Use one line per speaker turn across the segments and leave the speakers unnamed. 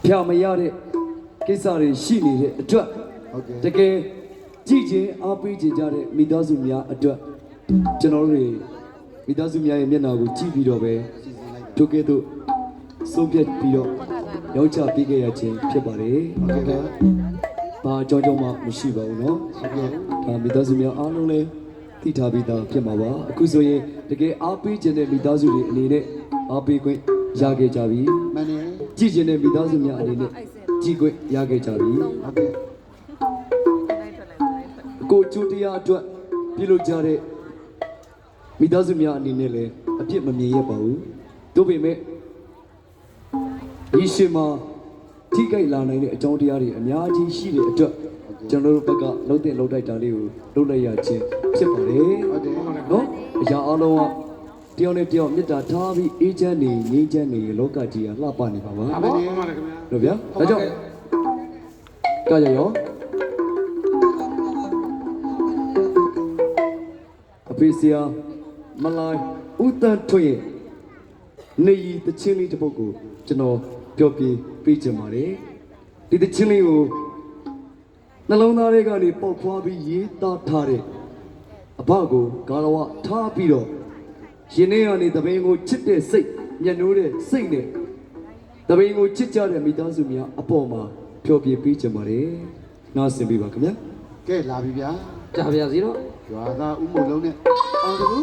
ဖြာမရတဲ့ကိစ္စတွေရှိနေတဲ့အတွက်တကယ်ကြည်ချင်းအားပေးကြကြတဲ့မိသားစုများအတွက်ကျွန်တော်တို့တွေမိသားစုများရဲ့မျက်နှာကိုကြည့်ပြီးတော့ပဲတို့ကဲ့သို့ဆုံးဖြတ်ပြီးတော့ရောက်ချပေးခဲ့ရခြင်းဖြစ်ပါတယ်ဟုတ်ကဲ့ဘာအကြောင်းမှမရှိပါဘူးเนาะဒါမိသားစုများအားလုံးလည်းသိထားပြီးသားဖြစ်မှာပါအခုဆိုရင်တကယ်အားပေးခြင်းတဲ့မိသားစုတွေအနေနဲ့အားပေးခွင့်ရခဲ့ကြပြီမှန်တယ်ကြည်ခြင်းတဲ့မိသားစုများအနေနဲ့ကြည်ခွင့်ရခဲ့ကြပြီဟုတ်ကဲ့ကိုကျိုးတရားအတွက်ပြုလုပ်ကြတဲ့မိသားစုများအနေနဲ့လည်းအပြစ်မမြင်ရပါဘူးတို့ပေမဲ့ဒီရှင်မှာထိခိုက်လာနိုင်တဲ့အကြောင်းတရားတွေအများကြီးရှိတဲ့အတွက်ကျွန်တော်တို့ဘက်ကလှုပ်တဲ့လှုပ်တိုက်တာလေးကိုလှုပ်လိုက်ရခြင်းဖြစ်ပါတယ်ဟုတ်တယ်နော်အရာအလုံးကတယောက်နဲ့တယောက်မေတ္တာထားပြီးအေးချမ်းနေငြိမ်းချမ်းနေလောကကြီးကလှပနေပါပါဟုတ်ပါတယ်ခင်ဗျာတို့ဗျာဒါကြောင့်ကြရရောအဖေဆရာမလိုက်ဦးတန်းထွေနေရီတချင်းလေးတစ်ပုဒ်ကိုကျွန်တော်ပြောပြပေးချင်ပါတယ်ဒီတချင်းလေးကိုနှလုံးသားထဲကနေပေါက်ဖွားပြီးရေးသားထားတဲ့အဘကိုဂါရဝထားပြီးတော့ရှင်နေကနေတပင်းကိုချစ်တဲ့စိတ်ညှိုးတဲ့စိတ်နဲ့တပင်းကိုချစ်ကြတဲ့မိသားစုများအပေါ်မှာပြောပြပေးချင်ပါတယ်နားဆင်ပေးပါခင်ဗျာ
ကဲလာပြီဗျာ
ကြာပါစီတော့
ရွာသားဦးမို့လုံးနဲ့အောင်တကူ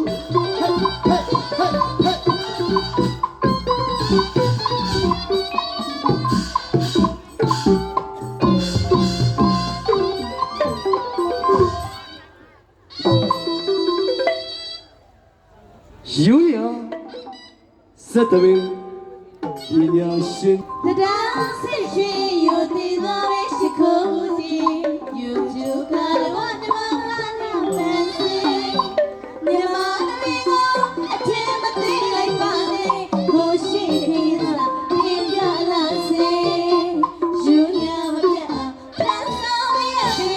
ယူရစက်တပင်ပညာရှင်
တရားစစ်ရှင်ယူတည်သောရှိခိုးတည်ယူကျူကားတော့ဓမ္မကနေမန်စီမြမလေးကိုအထင်မသိလိုက်ပါနဲ့ကိုရှိနေတာပြင်ပြလာစေယူရမပြတ်တန်းဆောင်ရပြီ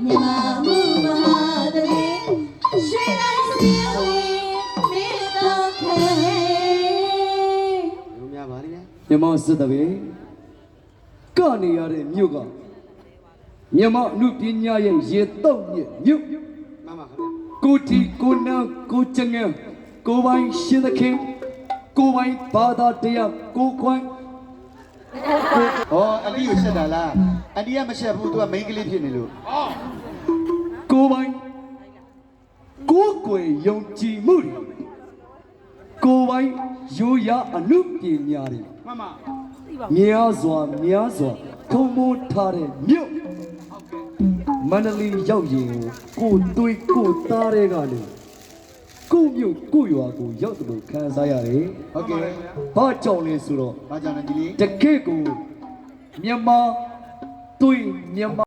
မြမမှုမဟာတည်းရွှေလိုက်စီဝေးမေတော့ခဲ
လူများပါလိမ့်
မြန်မာစစ်တပင်ကနေရတဲ့မြို့ကမြန်မာအမှုပညာရဲ့ရေတုံးမြစ်မြို့
မှန်ပါခင်ဗျ
ကိုတီကိုနန်းကိုချငယ်ကိုပိုင်ရှင်သခင်ကိုပိုင်ဘာသာတရားကိုခွန်း
ဟောအန်တီကိုရှက်တာလားအန်တီကမရှက်ဘူးသူကမိန်းကလေးဖြစ်နေလို့
ကိုပိုင်ကိုကွယ်ယုံကြည်မှုကိုပိုင်ရိုးရာအမှုပညာတွေ
မှန်ပါ
များစွာထုံမိုးထားတဲ့မြို့မန္တလေးရောက်ရင်ကိုတွေးကိုသားတဲ့ကလေကိုမြို့ကိုရွာကိုရောက်တယ်လို့ခံစားရတယ်
ဟုတ်ကဲ့
ဘာကြောင့်လဲဆိုတော့
ဘာကြောင့်လဲဒီလေး
တကယ့်ကိုမြန်မာတွေးမြန်မာ